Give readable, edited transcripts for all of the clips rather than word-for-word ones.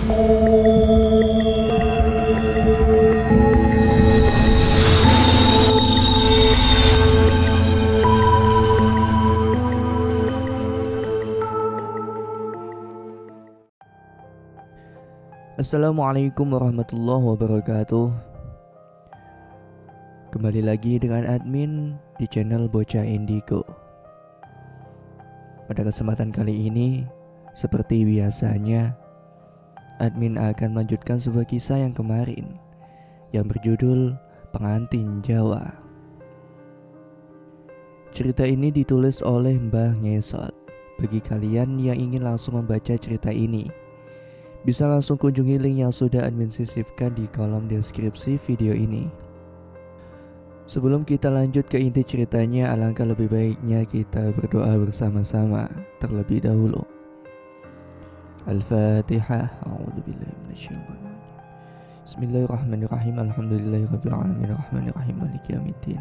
Assalamualaikum warahmatullahi wabarakatuh. Kembali lagi dengan admin di channel Bocah Indigo. Pada kesempatan kali ini, seperti biasanya, admin akan melanjutkan sebuah kisah yang kemarin yang berjudul Pengantin Jawa. Cerita ini ditulis oleh Mbah Ngesot. Bagi kalian yang ingin langsung membaca cerita ini, bisa langsung kunjungi link yang sudah admin sisipkan di kolom deskripsi video ini. Sebelum kita lanjut ke inti ceritanya, alangkah lebih baiknya kita berdoa bersama-sama terlebih dahulu. Al-Fatihah. A'udzubillahi minasyaitonir rajim. Bismillahirrahmanirrahim. Alhamdulillahirabbil alamin arrahmanirrahim maliki yaumiddin.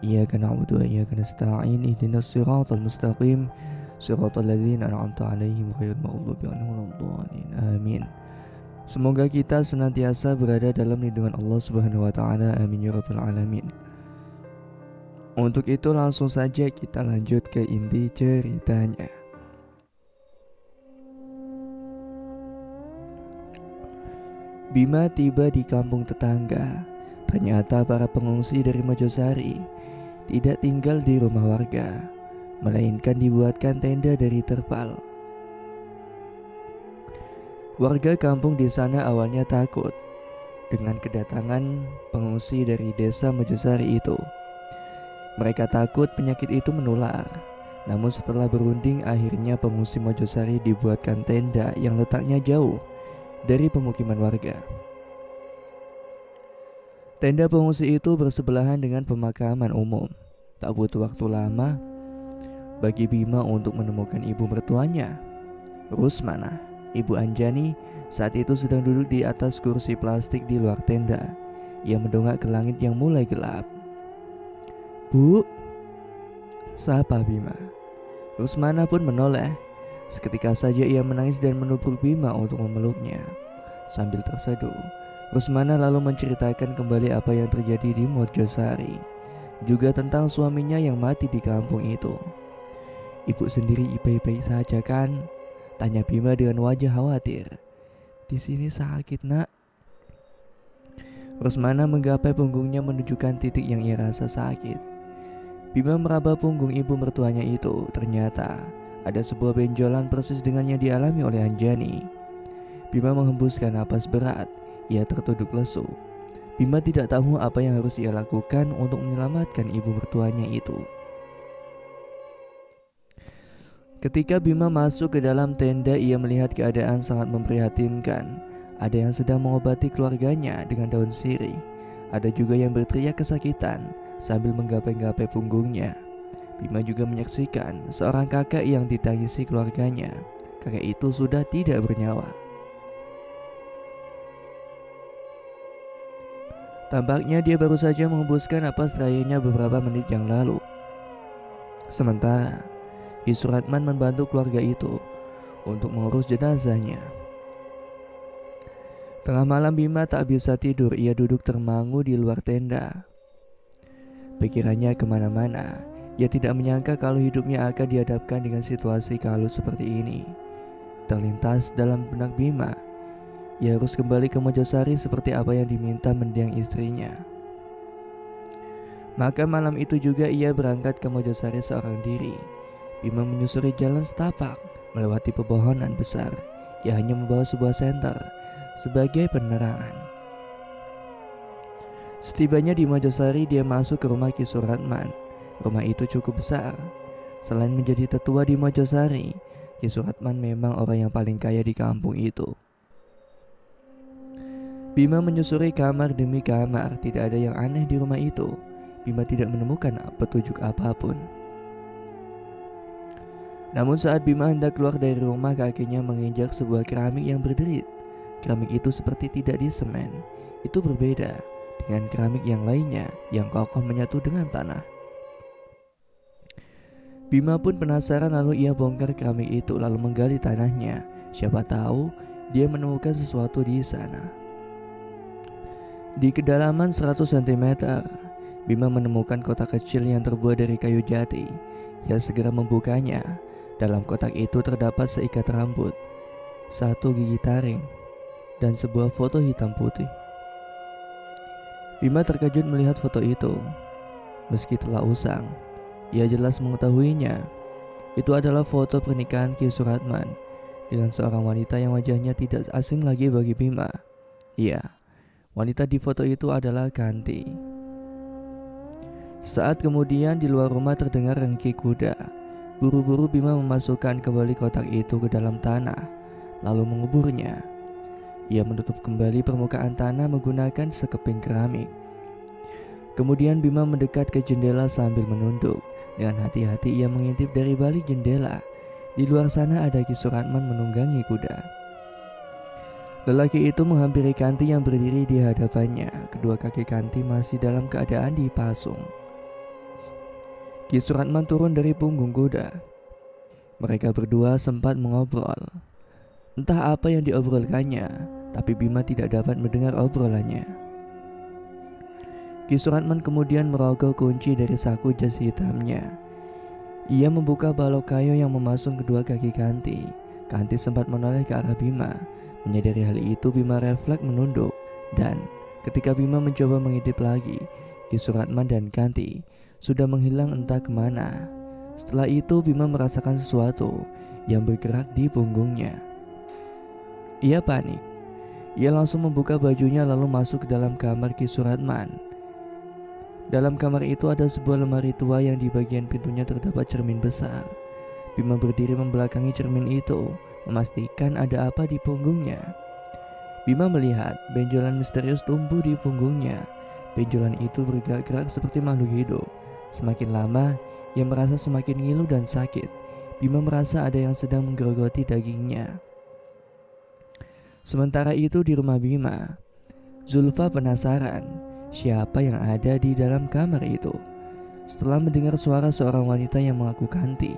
Iyyaka na'budu wa iyyaka nasta'in. Ihdinas siratal mustaqim. Shiratal ladzina an'amta 'alaihim ghairil maghdubi 'alaihim waladdallin. Amin. Semoga kita senantiasa berada dalam lindungan Allah Subhanahu wa taala. Amin ya rabbal alamin. Untuk itu langsung saja kita lanjut ke inti ceritanya. Bima tiba di kampung tetangga. Ternyata para pengungsi dari Mojosari tidak tinggal di rumah warga, melainkan dibuatkan tenda dari terpal. Warga kampung di sana awalnya takut dengan kedatangan pengungsi dari desa Mojosari itu. Mereka takut penyakit itu menular. Namun setelah berunding, akhirnya pengungsi Mojosari dibuatkan tenda yang letaknya jauh dari pemukiman warga. Tenda pengungsi itu bersebelahan dengan pemakaman umum. Tak butuh waktu lama bagi Bima untuk menemukan ibu mertuanya. Rusmana, ibu Anjani, saat itu sedang duduk di atas kursi plastik di luar tenda. Ia mendongak ke langit yang mulai gelap. "Bu," sapa Bima. Rusmana pun menoleh. Seketika saja ia menangis dan menubruk Bima untuk memeluknya. Sambil terseduh, Rusmana lalu menceritakan kembali apa yang terjadi di Mojosari, juga tentang suaminya yang mati di kampung itu. "Ibu sendiri baik-baik saja kan?" tanya Bima dengan wajah khawatir. "Di sini sakit, Nak." Rusmana menggapai punggungnya menunjukkan titik yang ia rasa sakit. Bima meraba punggung ibu mertuanya itu. Ternyata ada sebuah benjolan persis dengan yang dialami oleh Anjani. Bima menghembuskan napas berat. Ia tertunduk lesu. Bima tidak tahu apa yang harus ia lakukan untuk menyelamatkan ibu mertuanya itu. Ketika Bima masuk ke dalam tenda, ia melihat keadaan sangat memprihatinkan. Ada yang sedang mengobati keluarganya dengan daun sirih. Ada juga yang berteriak kesakitan sambil menggapai-gapai punggungnya. Bima juga menyaksikan seorang kakak yang ditangisi keluarganya. Kakek itu sudah tidak bernyawa. Tampaknya dia baru saja menghembuskan napas terakhirnya beberapa menit yang lalu. Sementara Ki Suratman membantu keluarga itu untuk mengurus jenazahnya. Tengah malam Bima tak bisa tidur. Ia duduk termangu di luar tenda. Pikirannya kemana-mana. Ia tidak menyangka kalau hidupnya akan dihadapkan dengan situasi kalut seperti ini. Terlintas dalam benak Bima, ia harus kembali ke Mojosari seperti apa yang diminta mendiang istrinya. Maka malam itu juga ia berangkat ke Mojosari seorang diri. Bima menyusuri jalan setapak, melewati pepohonan besar. Ia hanya membawa sebuah senter sebagai penerangan. Setibanya di Mojosari, dia masuk ke rumah Ki Suratman. Rumah itu cukup besar. Selain menjadi tetua di Mojosari, Ki Suratman memang orang yang paling kaya di kampung itu. Bima menyusuri kamar demi kamar. Tidak ada yang aneh di rumah itu. Bima tidak menemukan petunjuk apapun. Namun saat Bima hendak keluar dari rumah, kakinya menginjak sebuah keramik yang berderit. Keramik itu seperti tidak disemen. Itu berbeda dengan keramik yang lainnya yang kokoh menyatu dengan tanah. Bima pun penasaran, lalu ia bongkar keramik itu lalu menggali tanahnya. Siapa tahu dia menemukan sesuatu di sana. Di kedalaman 100 cm, Bima menemukan kotak kecil yang terbuat dari kayu jati. Ia segera membukanya. Dalam kotak itu terdapat seikat rambut, satu gigi taring, dan sebuah foto hitam putih. Bima terkejut melihat foto itu. Meski telah usang, ia jelas mengetahuinya. Itu adalah foto pernikahan Ki Suratman dengan seorang wanita yang wajahnya tidak asing lagi bagi Bima. Iya, wanita di foto itu adalah Kanti. Saat kemudian di luar rumah terdengar rengki kuda. Buru-buru Bima memasukkan kembali kotak itu ke dalam tanah, lalu menguburnya. Ia menutup kembali permukaan tanah menggunakan sekeping keramik. Kemudian Bima mendekat ke jendela sambil menunduk. Dengan hati-hati ia mengintip dari balik jendela. Di luar sana ada Ki Suratman menunggangi kuda. Lelaki itu menghampiri Kanti yang berdiri di hadapannya. Kedua kaki Kanti masih dalam keadaan dipasung. Ki Suratman turun dari punggung kuda. Mereka berdua sempat mengobrol. Entah apa yang diobrolkannya, tapi Bima tidak dapat mendengar obrolannya. Ki Suratman kemudian merogoh kunci dari saku jas hitamnya. Ia membuka balok kayu yang memasung kedua kaki Kanti. Kanti sempat menoleh ke arah Bima. Menyadari hal itu, Bima refleks menunduk. Dan ketika Bima mencoba mengintip lagi, Ki Suratman dan Kanti sudah menghilang entah kemana. Setelah itu Bima merasakan sesuatu yang bergerak di punggungnya. Ia panik. Ia langsung membuka bajunya lalu masuk ke dalam kamar Ki Suratman. Dalam kamar itu ada sebuah lemari tua yang di bagian pintunya terdapat cermin besar. Bima berdiri membelakangi cermin itu, memastikan ada apa di punggungnya. Bima melihat benjolan misterius tumbuh di punggungnya. Benjolan itu bergerak-gerak seperti makhluk hidup. Semakin lama, ia merasa semakin ngilu dan sakit. Bima merasa ada yang sedang menggerogoti dagingnya. Sementara itu di rumah Bima, Zulfa penasaran siapa yang ada di dalam kamar itu. Setelah mendengar suara seorang wanita yang mengaku Kanti,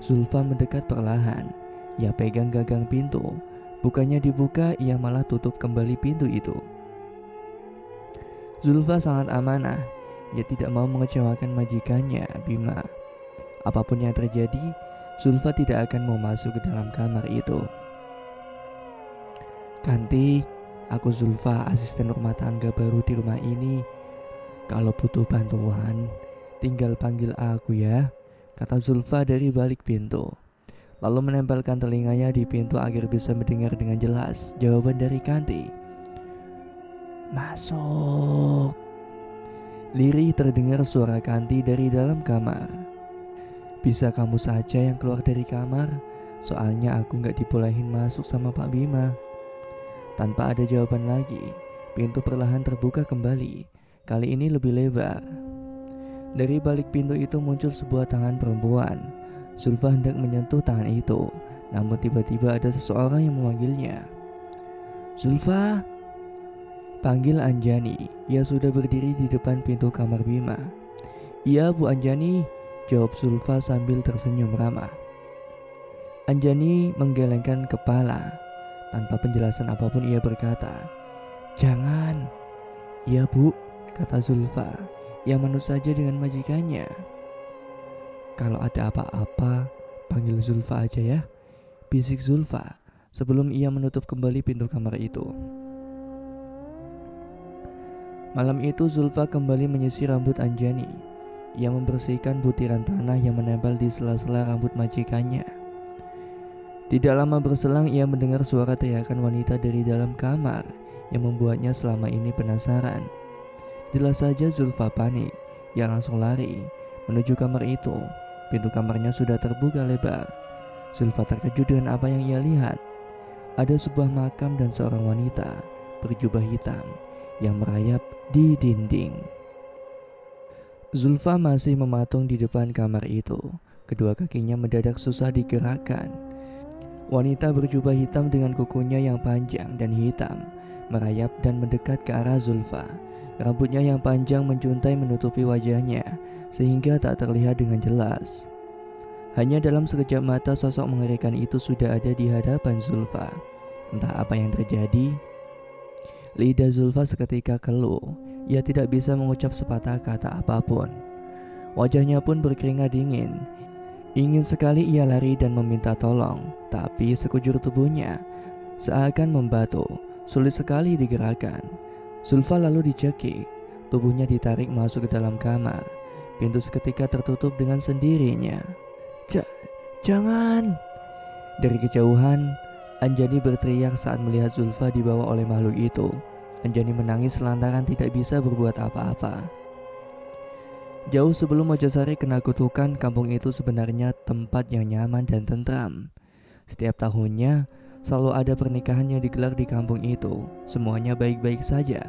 Zulfa mendekat perlahan. Ia pegang gagang pintu. Bukannya dibuka, ia malah tutup kembali pintu itu. Zulfa sangat amanah. Ia tidak mau mengecewakan majikannya, Bima. Apapun yang terjadi, Zulfa tidak akan mau masuk ke dalam kamar itu. Kanti, aku Zulfa, asisten rumah tangga baru di rumah ini. Kalau butuh bantuan, tinggal panggil aku ya, kata Zulfa dari balik pintu. Lalu menempelkan telinganya di pintu agar bisa mendengar dengan jelas jawaban dari Kanti. Masuk. Lirih terdengar suara Kanti dari dalam kamar. Bisa kamu saja yang keluar dari kamar, soalnya aku gak dibolehin masuk sama Pak Bima. Tanpa ada jawaban lagi, pintu perlahan terbuka kembali. Kali ini lebih lebar. Dari balik pintu itu muncul sebuah tangan perempuan. Zulfa hendak menyentuh tangan itu, namun tiba-tiba ada seseorang yang memanggilnya. Zulfa, panggil Anjani. Ia sudah berdiri di depan pintu kamar Bima. Iya Bu Anjani, jawab Zulfa sambil tersenyum ramah. Anjani menggelengkan kepala. Tanpa penjelasan apapun ia berkata, jangan. Iya Bu, kata Zulfa. Ia manut saja dengan majikannya. Kalau ada apa-apa, panggil Zulfa aja ya, bisik Zulfa sebelum ia menutup kembali pintu kamar itu. Malam itu Zulfa kembali menyisir rambut Anjani. Ia membersihkan butiran tanah yang menempel di sela-sela rambut majikannya. Tidak lama berselang ia mendengar suara teriakan wanita dari dalam kamar yang membuatnya selama ini penasaran. Jelas saja Zulfa panik. Ia langsung lari menuju kamar itu. Pintu kamarnya sudah terbuka lebar. Zulfa terkejut dengan apa yang ia lihat. Ada sebuah makam dan seorang wanita berjubah hitam yang merayap di dinding. Zulfa masih mematung di depan kamar itu. Kedua kakinya mendadak susah digerakkan. Wanita berjubah hitam dengan kukunya yang panjang dan hitam merayap dan mendekat ke arah Zulfa. Rambutnya yang panjang menjuntai menutupi wajahnya sehingga tak terlihat dengan jelas. Hanya dalam sekejap mata sosok mengerikan itu sudah ada di hadapan Zulfa. Entah apa yang terjadi, lidah Zulfa seketika keluh. Ia tidak bisa mengucap sepatah kata apapun. Wajahnya pun berkeringat dingin. Ingin sekali ia lari dan meminta tolong, tapi sekujur tubuhnya seakan membatu, sulit sekali digerakkan. Zulfa lalu dicekik, tubuhnya ditarik masuk ke dalam kamar. Pintu seketika tertutup dengan sendirinya. Jangan! Dari kejauhan, Anjani berteriak saat melihat Zulfa dibawa oleh makhluk itu. Anjani menangis lantaran tidak bisa berbuat apa-apa. Jauh sebelum Mojosari kena kutukan, kampung itu sebenarnya tempat yang nyaman dan tentram. Setiap tahunnya, selalu ada pernikahan yang digelar di kampung itu. Semuanya baik-baik saja.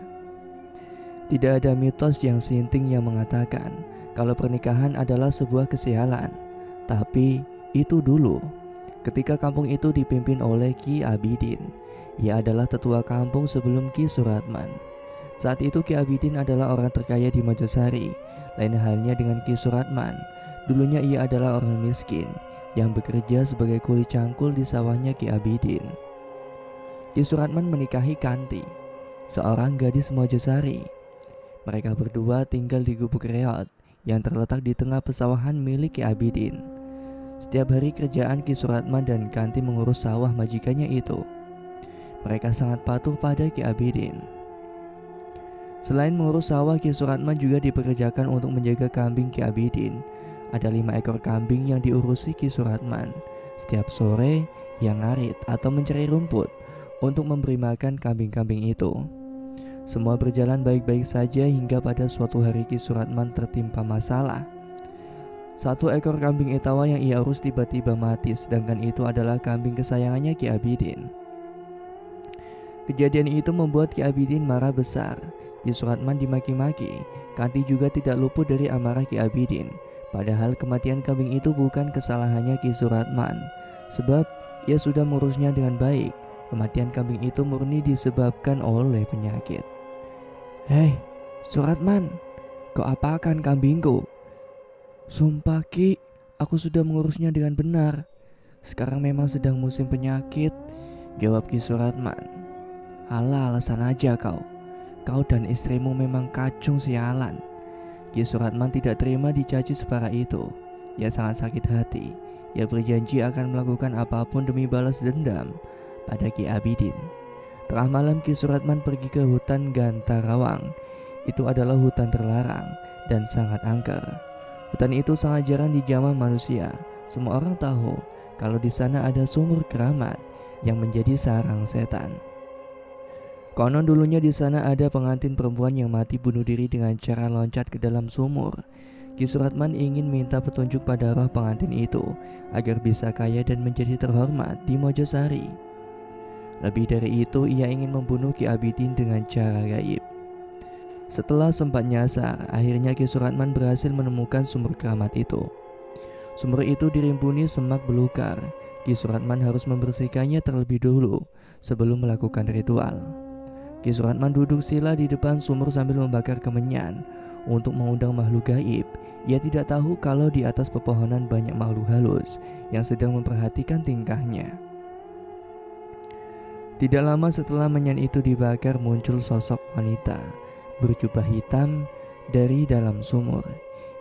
Tidak ada mitos yang sinting yang mengatakan kalau pernikahan adalah sebuah kesialan. Tapi itu dulu, ketika kampung itu dipimpin oleh Ki Abidin. Ia adalah tetua kampung sebelum Ki Suratman. Saat itu Ki Abidin adalah orang terkaya di Mojosari. Lain halnya dengan Ki Suratman. Dulunya ia adalah orang miskin yang bekerja sebagai kuli cangkul di sawahnya Ki Abidin. Ki Suratman menikahi Kanti, seorang gadis Mojosari. Mereka berdua tinggal di Gubuk Reot yang terletak di tengah pesawahan milik Ki Abidin. Setiap hari kerjaan Ki Suratman dan Kanti mengurus sawah majikannya itu. Mereka sangat patuh pada Ki Abidin. Selain mengurus sawah, Ki Suratman juga dipekerjakan untuk menjaga kambing Ki Abidin. Ada 5 ekor kambing yang diurusi Ki Suratman. Setiap sore, ia ngarit atau mencari rumput untuk memberi makan kambing-kambing itu. Semua berjalan baik-baik saja hingga pada suatu hari Ki Suratman tertimpa masalah. 1 ekor kambing etawa yang ia urus tiba-tiba mati, sedangkan itu adalah kambing kesayangannya Ki Abidin. Kejadian itu membuat Ki Abidin marah besar. Ki Suratman dimaki-maki. Kanti juga tidak luput dari amarah Ki Abidin. Padahal kematian kambing itu bukan kesalahannya Ki Suratman, sebab ia sudah mengurusnya dengan baik. Kematian kambing itu murni disebabkan oleh penyakit. Hei, Suratman, kau apakan kambingku? Sumpah Ki, aku sudah mengurusnya dengan benar. Sekarang memang sedang musim penyakit, jawab Ki Suratman. Alah, alasan aja kau. Kau dan istrimu memang kacung sialan. Ki Suratman tidak terima dicaci separah itu. Ia sangat sakit hati. Ia berjanji akan melakukan apapun demi balas dendam pada Ki Abidin. Tengah malam Ki Suratman pergi ke hutan Gantarawang. Itu adalah hutan terlarang dan sangat angker. Hutan itu sangat jarang dijamah manusia. Semua orang tahu kalau di sana ada sumur keramat yang menjadi sarang setan. Konon dulunya di sana ada pengantin perempuan yang mati bunuh diri dengan cara loncat ke dalam sumur. Ki Suratman ingin minta petunjuk pada roh pengantin itu agar bisa kaya dan menjadi terhormat di Mojosari. Lebih dari itu, ia ingin membunuh Ki Abidin dengan cara gaib. Setelah sempat nyasar, akhirnya Ki Suratman berhasil menemukan sumur keramat itu. Sumur itu dirimbuni semak belukar. Ki Suratman harus membersihkannya terlebih dulu sebelum melakukan ritual. Ki Suratman duduk sila di depan sumur sambil membakar kemenyan untuk mengundang makhluk gaib. Ia tidak tahu kalau di atas pepohonan banyak makhluk halus yang sedang memperhatikan tingkahnya. Tidak lama setelah menyan itu dibakar, muncul sosok wanita berjubah hitam dari dalam sumur.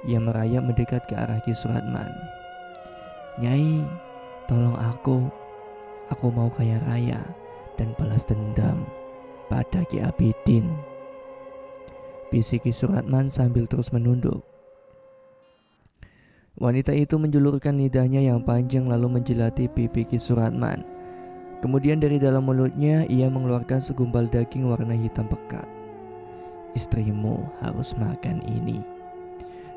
Ia merayap mendekat ke arah Ki Suratman. Nyai, tolong aku mau kaya raya dan balas dendam pada Ki Abidin, bisik Ki Suratman sambil terus menunduk. Wanita itu menjulurkan lidahnya yang panjang lalu menjilati pipi Ki Suratman. Kemudian dari dalam mulutnya ia mengeluarkan segumpal daging warna hitam pekat. Istrimu harus makan ini,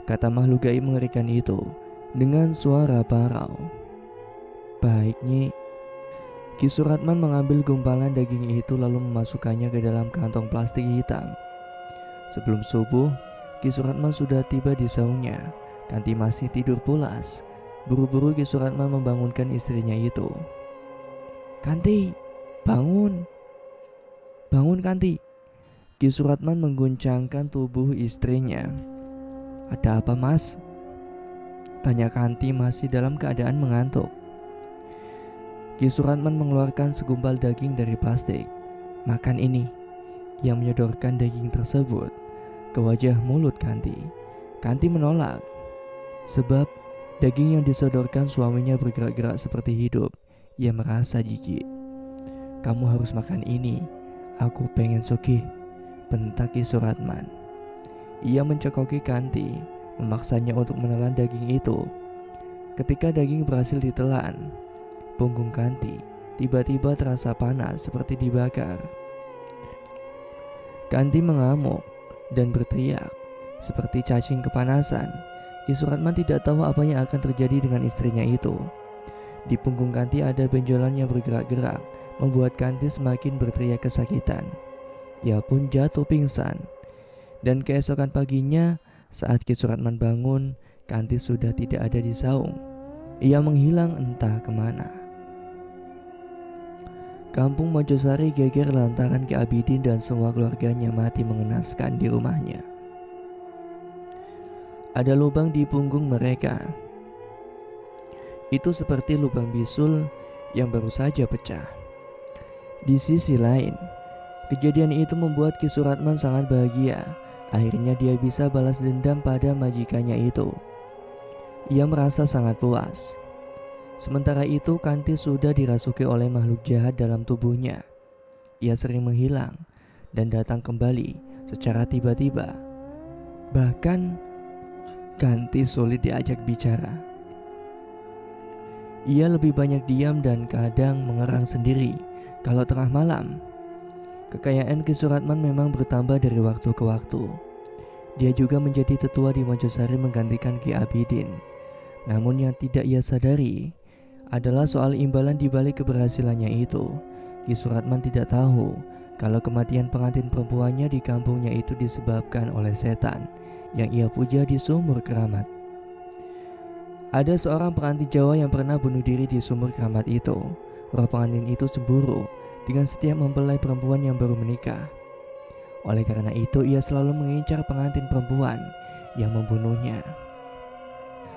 kata makhluk gaib mengerikan itu dengan suara parau. Baik Nyi. Ki Suratman mengambil gumpalan daging itu lalu memasukkannya ke dalam kantong plastik hitam. Sebelum subuh, Ki Suratman sudah tiba di saungnya. Kanti masih tidur pulas. Buru-buru Ki Suratman membangunkan istrinya itu. Kanti, bangun. Bangun Kanti. Ki Suratman mengguncangkan tubuh istrinya. Ada apa mas? Tanya Kanti masih dalam keadaan mengantuk. Ki Suratman mengeluarkan segumpal daging dari plastik. "Makan ini." Ia menyodorkan daging tersebut ke wajah mulut Kanti. Kanti menolak, sebab daging yang disodorkan suaminya bergerak-gerak seperti hidup. Ia merasa jijik. "Kamu harus makan ini. Aku pengen sugih," bentak Ki Suratman. Ia mencekoki Kanti, memaksanya untuk menelan daging itu. Ketika daging berhasil ditelan, punggung Kanti tiba-tiba terasa panas seperti dibakar. Kanti mengamuk dan berteriak seperti cacing kepanasan. Ki Suratman tidak tahu apa yang akan terjadi dengan istrinya itu. Di punggung Kanti ada benjolan yang bergerak-gerak, membuat Kanti semakin berteriak kesakitan. Ia pun jatuh pingsan. Dan keesokan paginya, saat Ki Suratman bangun, Kanti sudah tidak ada di saung. Ia menghilang entah kemana. Kampung Mojosari geger lantaran Ki Abidin dan semua keluarganya mati mengenaskan di rumahnya. Ada lubang di punggung mereka. Itu seperti lubang bisul yang baru saja pecah. Di sisi lain, kejadian itu membuat Ki Suratman sangat bahagia. Akhirnya dia bisa balas dendam pada majikannya itu. Ia merasa sangat puas. Sementara itu Kanti sudah dirasuki oleh makhluk jahat dalam tubuhnya. Ia sering menghilang dan datang kembali secara tiba-tiba. Bahkan Kanti sulit diajak bicara. Ia lebih banyak diam dan kadang mengerang sendiri kalau tengah malam. Kekayaan Ki Suratman memang bertambah dari waktu ke waktu. Dia juga menjadi tetua di Mojosari menggantikan Ki Abidin. Namun yang tidak ia sadari adalah soal imbalan di balik keberhasilannya itu. Ki Suratman tidak tahu kalau kematian pengantin perempuannya di kampungnya itu disebabkan oleh setan yang ia puja di sumur keramat. Ada seorang pengantin Jawa yang pernah bunuh diri di sumur keramat itu. Roh pengantin itu cemburu dengan setiap mempelai perempuan yang baru menikah. Oleh karena itu ia selalu mengincar pengantin perempuan yang membunuhnya.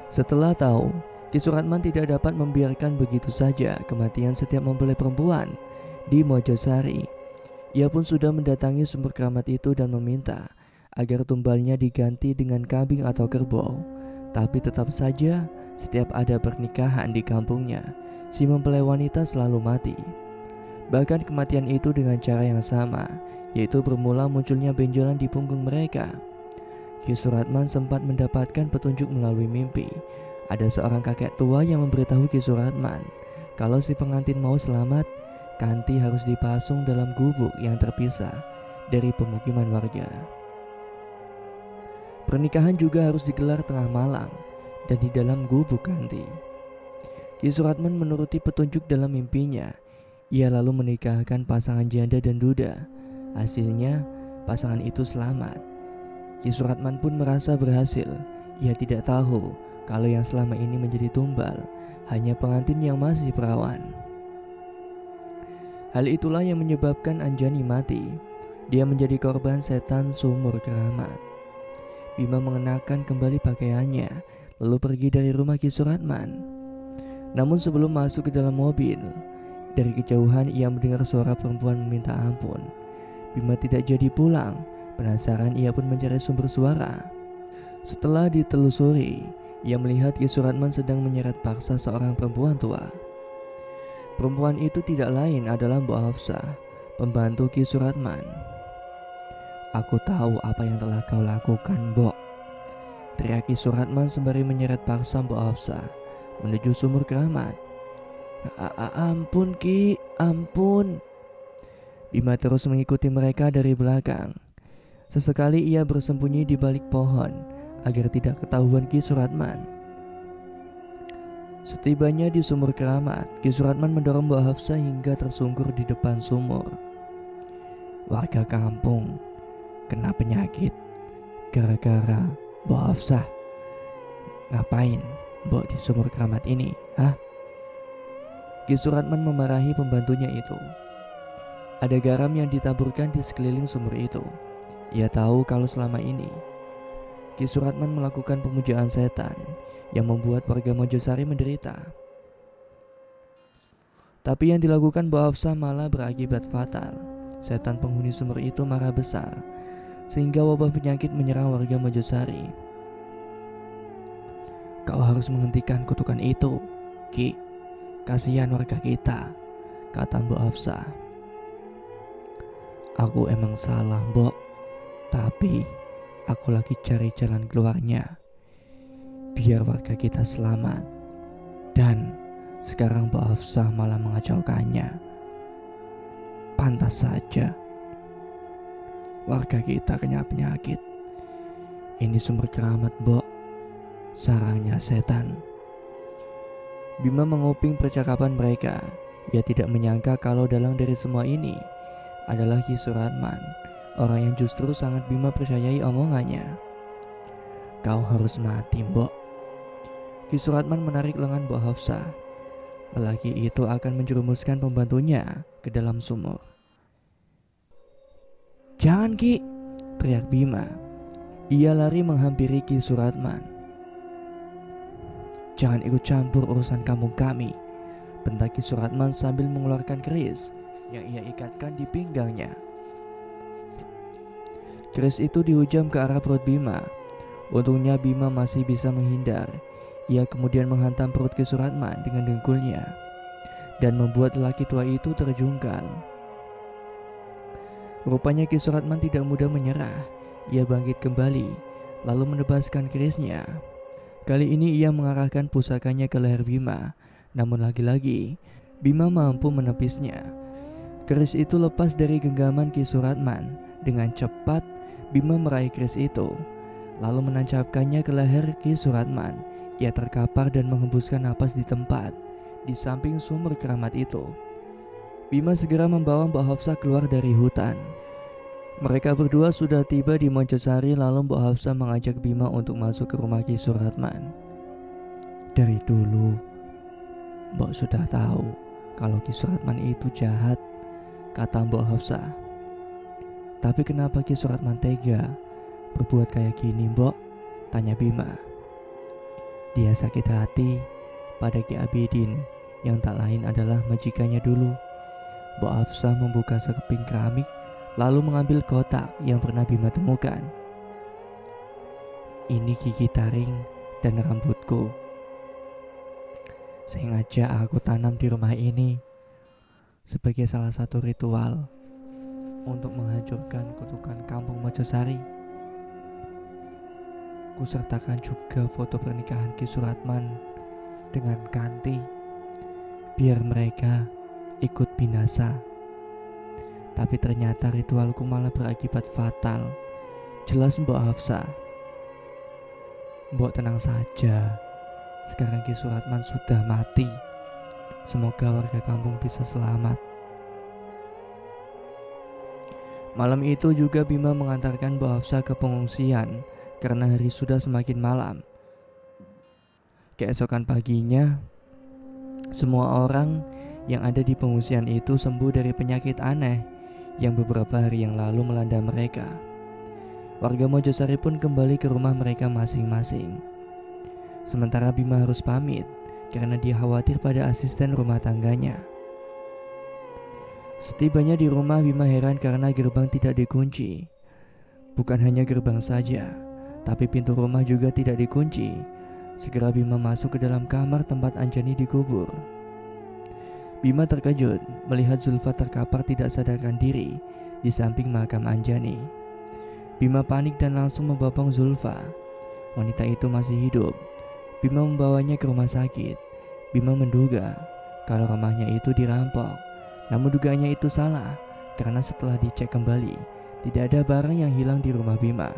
Setelah tahu Ki Suratman tidak dapat membiarkan begitu saja kematian setiap mempelai perempuan di Mojosari, ia pun sudah mendatangi sumur keramat itu dan meminta agar tumbalnya diganti dengan kambing atau kerbau. Tapi tetap saja setiap ada pernikahan di kampungnya, si mempelai wanita selalu mati. Bahkan kematian itu dengan cara yang sama, yaitu bermula munculnya benjolan di punggung mereka. Ki Suratman sempat mendapatkan petunjuk melalui mimpi. Ada seorang kakek tua yang memberitahu Ki Suratman kalau si pengantin mau selamat, Kanti harus dipasung dalam gubuk yang terpisah dari pemukiman warga. Pernikahan juga harus digelar tengah malam dan di dalam gubuk Kanti. Ki Suratman menuruti petunjuk dalam mimpinya. Ia lalu menikahkan pasangan janda dan duda. Hasilnya pasangan itu selamat. Ki Suratman pun merasa berhasil. Ia tidak tahu kalau yang selama ini menjadi tumbal hanya pengantin yang masih perawan. Hal itulah yang menyebabkan Anjani mati. Dia menjadi korban setan sumur keramat. Bima mengenakan kembali pakaiannya lalu pergi dari rumah Ki Suratman. Namun sebelum masuk ke dalam mobil, dari kejauhan ia mendengar suara perempuan meminta ampun. Bima tidak jadi pulang. Penasaran ia pun mencari sumber suara. Setelah ditelusuri, ia melihat Ki Suratman sedang menyeret paksa seorang perempuan tua. Perempuan itu tidak lain adalah Mbok Hafsah, pembantu Ki Suratman. "Aku tahu apa yang telah kau lakukan, Mbok," teriak Ki Suratman sembari menyeret paksa Mbok Hafsah menuju sumur keramat. Ampun Ki, ampun." Bima terus mengikuti mereka dari belakang. Sesekali ia bersembunyi di balik pohon agar tidak ketahuan Ki Suratman. Setibanya di sumur keramat, Ki Suratman mendorong Mbok Hafsah hingga tersungkur di depan sumur. Warga kampung kena penyakit gara-gara Mbok Hafsah. Ngapain Mbok di sumur keramat ini, hah? Ki Suratman memarahi pembantunya itu. Ada garam yang ditaburkan di sekeliling sumur itu. Ia tahu kalau selama ini Ki Suratman melakukan pemujaan setan yang membuat warga Mojosari menderita. Tapi yang dilakukan Bu Hafsah malah berakibat fatal. Setan penghuni sumur itu marah besar, sehingga wabah penyakit menyerang warga Mojosari. "Kau harus menghentikan kutukan itu, Ki. Kasihan warga kita," kata Bu Hafsah. "Aku emang salah, Mbok. Tapi aku lagi cari jalan keluarnya, biar warga kita selamat. Dan sekarang Bu Hafsah malah mengacaukannya. Pantas saja warga kita kena penyakit. Ini sumber keramat, Mbok. Sarangnya setan." Bima menguping percakapan mereka. Ia tidak menyangka kalau dalang dari semua ini adalah Ki Suratman, orang yang justru sangat Bima percayai omongannya. "Kau harus mati, Mbok." Ki Suratman menarik lengan Bu Hafsah. Lelaki itu akan menjerumuskan pembantunya ke dalam sumur. "Jangan, Ki!" teriak Bima. Ia lari menghampiri Ki Suratman. "Jangan ikut campur urusan kampung kami," bentak Ki Suratman sambil mengeluarkan keris yang ia ikatkan di pinggangnya. Keris itu dihujam ke arah perut Bima. Untungnya Bima masih bisa menghindar. Ia kemudian menghantam perut Ki Suratman dengan dengkulnya dan membuat lelaki tua itu terjungkal. Rupanya Ki Suratman tidak mudah menyerah. Ia bangkit kembali, lalu menebaskan kerisnya. Kali ini ia mengarahkan pusakanya ke leher Bima, namun lagi-lagi Bima mampu menepisnya. Keris itu lepas dari genggaman Ki Suratman. Dengan cepat Bima meraih keris itu, lalu menancapkannya ke leher Ki Suratman. Ia terkapar dan menghembuskan napas di tempat di samping sumur keramat itu. Bima segera membawa Mbak Hafsah keluar dari hutan. Mereka berdua sudah tiba di Mojosari, lalu Mbak Hafsah mengajak Bima untuk masuk ke rumah Ki Suratman. "Dari dulu Mbak sudah tahu kalau Ki Suratman itu jahat," kata Mbak Hafsah. "Tapi kenapa Ki Suratman tega berbuat kayak gini, Mbok?" tanya Bima. "Dia sakit hati pada Ki Abidin yang tak lain adalah majikannya dulu." Mbak Hafsah membuka sekeping keramik lalu mengambil kotak yang pernah Bima temukan. "Ini gigi taring dan rambutku. Sengaja aku tanam di rumah ini sebagai salah satu ritual untuk menghancurkan kutukan kampung Mojosari. Kusertakan juga foto pernikahan Ki Suratman dengan Kanti, biar mereka ikut binasa. Tapi ternyata ritualku malah berakibat fatal," jelas Mbok Hafsah. "Mbok tenang saja, sekarang Ki Suratman sudah mati. Semoga warga kampung bisa selamat." Malam itu juga Bima mengantarkan Mbok Hafsah ke pengungsian karena hari sudah semakin malam. Keesokan paginya, semua orang yang ada di pengungsian itu sembuh dari penyakit aneh yang beberapa hari yang lalu melanda mereka. Warga Mojosari pun kembali ke rumah mereka masing-masing. Sementara Bima harus pamit karena dia khawatir pada asisten rumah tangganya. Setibanya di rumah, Bima heran karena gerbang tidak dikunci. Bukan hanya gerbang saja, tapi pintu rumah juga tidak dikunci. Segera Bima masuk ke dalam kamar tempat Anjani dikubur. Bima terkejut melihat Zulfa terkapar tidak sadarkan diri di samping makam Anjani. Bima panik dan langsung membopong Zulfa. Wanita itu masih hidup. Bima membawanya ke rumah sakit. Bima menduga kalau rumahnya itu dirampok. Namun dugaannya itu salah, karena setelah dicek kembali, tidak ada barang yang hilang di rumah Bima.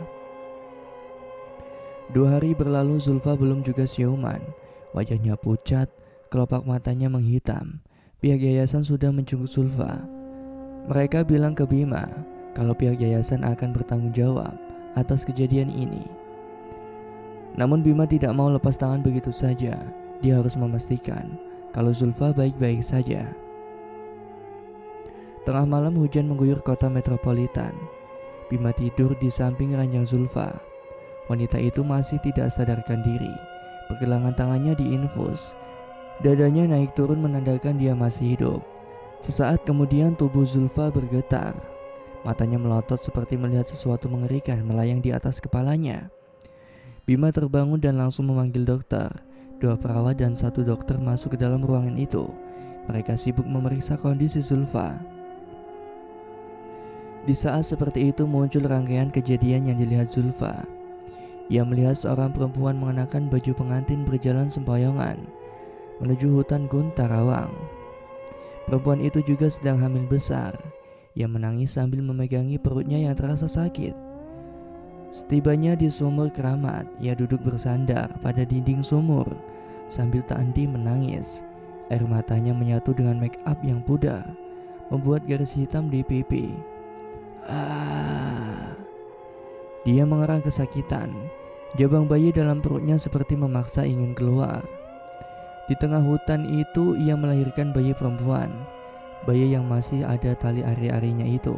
2 hari berlalu, Zulfa belum juga siuman. Wajahnya pucat, kelopak matanya menghitam. Pihak yayasan sudah menjenguk Zulfa. Mereka bilang ke Bima kalau pihak yayasan akan bertanggung jawab atas kejadian ini. Namun Bima tidak mau lepas tangan begitu saja. Dia harus memastikan kalau Zulfa baik-baik saja. Tengah malam hujan mengguyur kota metropolitan. Bima tidur di samping ranjang Zulfa. Wanita itu masih tidak sadarkan diri. Pergelangan tangannya diinfus Dadanya naik turun menandakan dia masih hidup. Sesaat kemudian tubuh Zulfa bergetar. Matanya melotot seperti melihat sesuatu mengerikan melayang di atas kepalanya. Bima terbangun dan langsung memanggil dokter. 2 perawat dan 1 dokter masuk ke dalam ruangan itu. Mereka sibuk memeriksa kondisi Zulfa. Di saat seperti itu muncul rangkaian kejadian yang dilihat Zulfa. Ia melihat seorang perempuan mengenakan baju pengantin berjalan sempoyongan menuju hutan Guntarawang. Perempuan itu juga sedang hamil besar. Ia menangis sambil memegangi perutnya yang terasa sakit. Setibanya di sumur keramat, ia duduk bersandar pada dinding sumur sambil tak henti menangis. Air matanya menyatu dengan make up yang pudar, membuat garis hitam di pipi. Dia mengerang kesakitan. Jabang bayi dalam perutnya seperti memaksa ingin keluar. Di tengah hutan itu ia melahirkan bayi perempuan. Bayi yang masih ada tali ari-arinya itu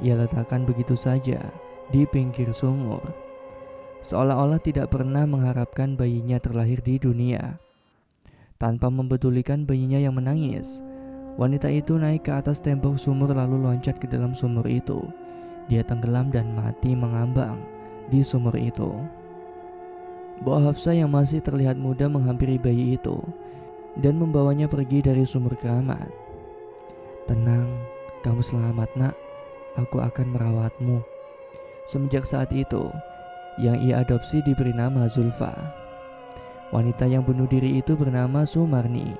ia letakkan begitu saja di pinggir sumur, seolah-olah tidak pernah mengharapkan bayinya terlahir di dunia. Tanpa mempedulikan bayinya yang menangis, wanita itu naik ke atas tembok sumur lalu loncat ke dalam sumur itu. Dia tenggelam dan mati mengambang di sumur itu. Bu Hafsah yang masih terlihat muda menghampiri bayi itu dan membawanya pergi dari sumur keramat. "Tenang, kamu selamat nak, aku akan merawatmu." Semenjak saat itu, yang ia adopsi diberi nama Zulfa. Wanita yang bunuh diri itu bernama Sumarni.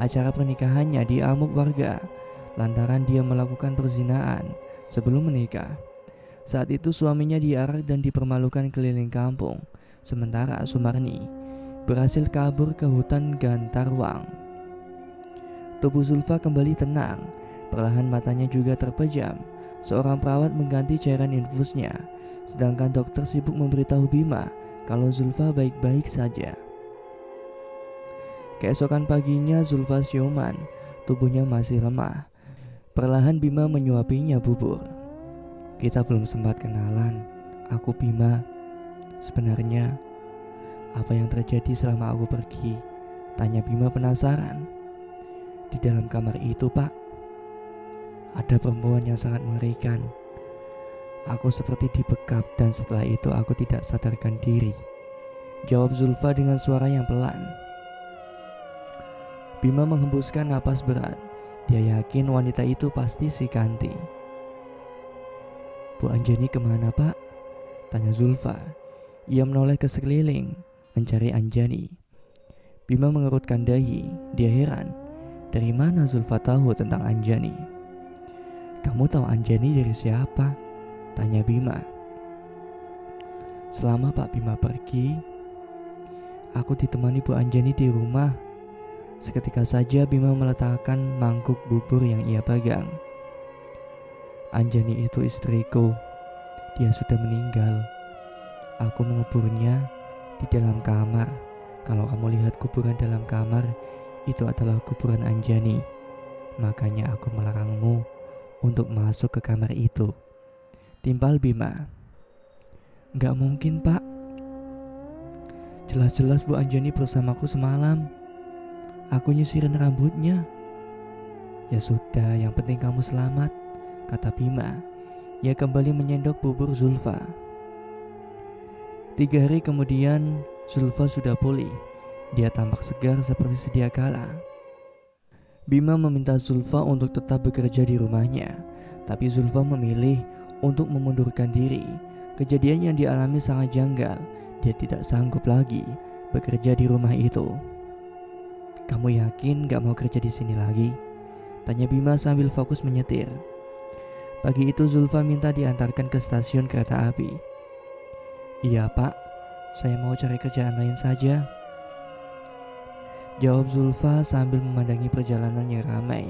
Acara pernikahannya diamuk warga lantaran dia melakukan perzinaan sebelum menikah. Saat itu suaminya diarak dan dipermalukan keliling kampung. Sementara Sumarni berhasil kabur ke hutan Gantarwang. Tubuh Zulfa kembali tenang. Perlahan matanya juga terpejam. Seorang perawat mengganti cairan infusnya, sedangkan dokter sibuk memberitahu Bima kalau Zulfa baik-baik saja. Keesokan paginya Zulfa siuman, tubuhnya masih lemah. Perlahan Bima menyuapinya bubur. "Kita belum sempat kenalan, aku Bima. Sebenarnya, apa yang terjadi selama aku pergi?" tanya Bima penasaran. "Di dalam kamar itu, Pak, ada perempuan yang sangat mengerikan. Aku seperti dibekap dan setelah itu aku tidak sadarkan diri," jawab Zulfa dengan suara yang pelan. Bima menghembuskan napas berat. Dia yakin wanita itu pasti si Kanti. "Bu Anjani kemana, Pak?" tanya Zulfa. Ia menoleh ke sekeliling mencari Anjani. Bima mengerutkan dahi. Dia heran, dari mana Zulfa tahu tentang Anjani? "Kamu tahu Anjani dari siapa?" tanya Bima. "Selama Pak Bima pergi, aku ditemani Bu Anjani di rumah." Seketika saja Bima meletakkan mangkuk bubur yang ia pegang. "Anjani itu istriku. Dia sudah meninggal. Aku menguburnya di dalam kamar. Kalau kamu lihat kuburan dalam kamar, itu adalah kuburan Anjani. Makanya aku melarangmu untuk masuk ke kamar itu," timpal Bima. "Nggak mungkin, Pak. Jelas-jelas Bu Anjani bersamaku semalam. Aku nyisirin rambutnya." "Ya sudah, yang penting kamu selamat," kata Bima. Ia kembali menyendok bubur Zulfa. 3 hari kemudian, Zulfa sudah pulih. Dia tampak segar seperti sedia kala. Bima meminta Zulfa untuk tetap bekerja di rumahnya, tapi Zulfa memilih untuk memundurkan diri. Kejadian yang dialami sangat janggal. Dia tidak sanggup lagi bekerja di rumah itu. "Kamu yakin gak mau kerja di sini lagi?" tanya Bima sambil fokus menyetir. Pagi itu Zulfa minta diantarkan ke stasiun kereta api. "Iya Pak, saya mau cari kerjaan lain saja," jawab Zulfa sambil memandangi perjalanan yang ramai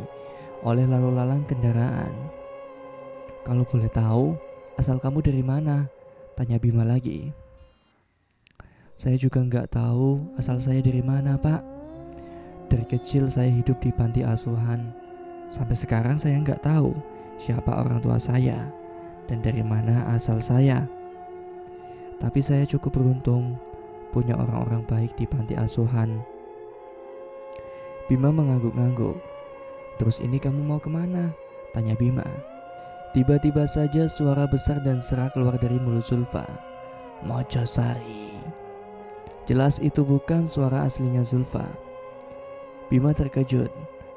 oleh lalu lalang kendaraan. "Kalau boleh tahu, asal kamu dari mana?" tanya Bima lagi. "Saya juga nggak tahu asal saya dari mana, Pak. Dari kecil saya hidup di panti asuhan. Sampai sekarang saya nggak tahu siapa orang tua saya dan dari mana asal saya. Tapi saya cukup beruntung punya orang-orang baik di panti asuhan." Bima mengangguk-angguk. "Terus ini kamu mau kemana?" tanya Bima. Tiba-tiba saja suara besar dan serak keluar dari mulut Zulfa. "Mojosari." Jelas itu bukan suara aslinya Zulfa. Bima terkejut.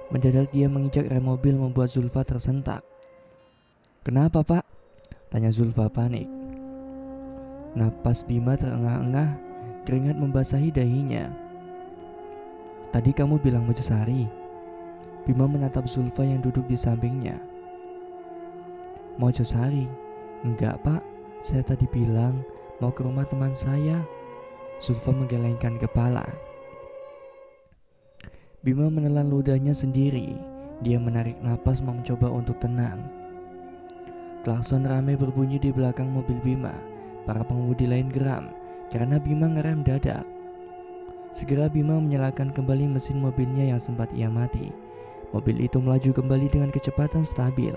Mendadak dia menginjak rem mobil membuat Zulfa tersentak. "Kenapa, Pak?" tanya Zulfa panik. Napas Bima terengah-engah, keringat membasahi dahinya. "Tadi kamu bilang Mojosari." Bima menatap Zulfa yang duduk di sampingnya. "Mojosari? Enggak, Pak. Saya tadi bilang mau ke rumah teman saya." Zulfa menggelengkan kepala. Bima menelan ludahnya sendiri. Dia menarik napas mencoba untuk tenang. Klakson ramai berbunyi di belakang mobil Bima. Para pengemudi lain geram karena Bima ngerem dadak. Segera Bima menyalakan kembali mesin mobilnya yang sempat ia mati. Mobil itu melaju kembali dengan kecepatan stabil.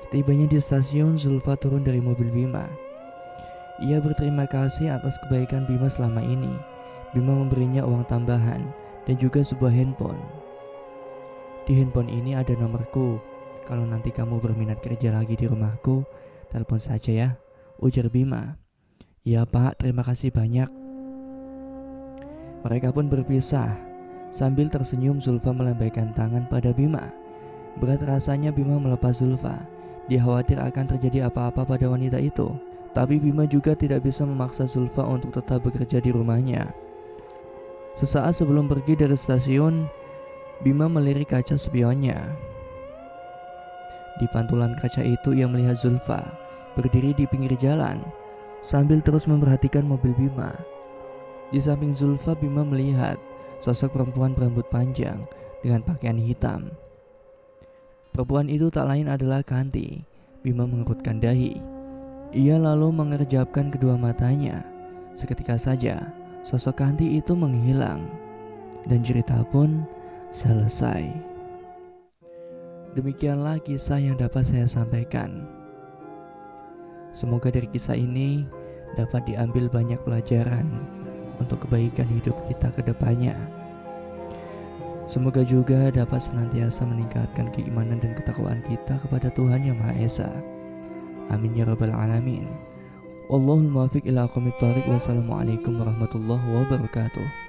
Setibanya di stasiun, Zulfa turun dari mobil Bima. Ia berterima kasih atas kebaikan Bima selama ini. Bima memberinya uang tambahan dan juga sebuah handphone. "Di handphone ini ada nomorku. Kalau nanti kamu berminat kerja lagi di rumahku, telepon saja ya," ujar Bima. "Iya Pak, terima kasih banyak." Mereka pun berpisah. Sambil tersenyum, Zulfa melambaikan tangan pada Bima. Berat rasanya Bima melepas Zulfa. Dia khawatir akan terjadi apa-apa pada wanita itu. Tapi Bima juga tidak bisa memaksa Zulfa untuk tetap bekerja di rumahnya. Sesaat sebelum pergi dari stasiun, Bima melirik kaca spionnya. Di pantulan kaca itu ia melihat Zulfa berdiri di pinggir jalan sambil terus memperhatikan mobil Bima. Di samping Zulfa, Bima melihat sosok perempuan berambut panjang dengan pakaian hitam. Perempuan itu tak lain adalah Kanti. Bima mengerutkan dahi. Ia lalu mengerjapkan kedua matanya. Seketika saja sosok Kanti itu menghilang dan cerita pun selesai. Demikianlah kisah yang dapat saya sampaikan. Semoga dari kisah ini dapat diambil banyak pelajaran untuk kebaikan hidup kita ke depannya. Semoga juga dapat senantiasa meningkatkan keimanan dan ketakwaan kita kepada Tuhan Yang Maha Esa. Amin ya rabbal alamin. Wallahul muwaffiq ila aqwamit thoriq. Wassalamualaikum warahmatullahi wabarakatuh.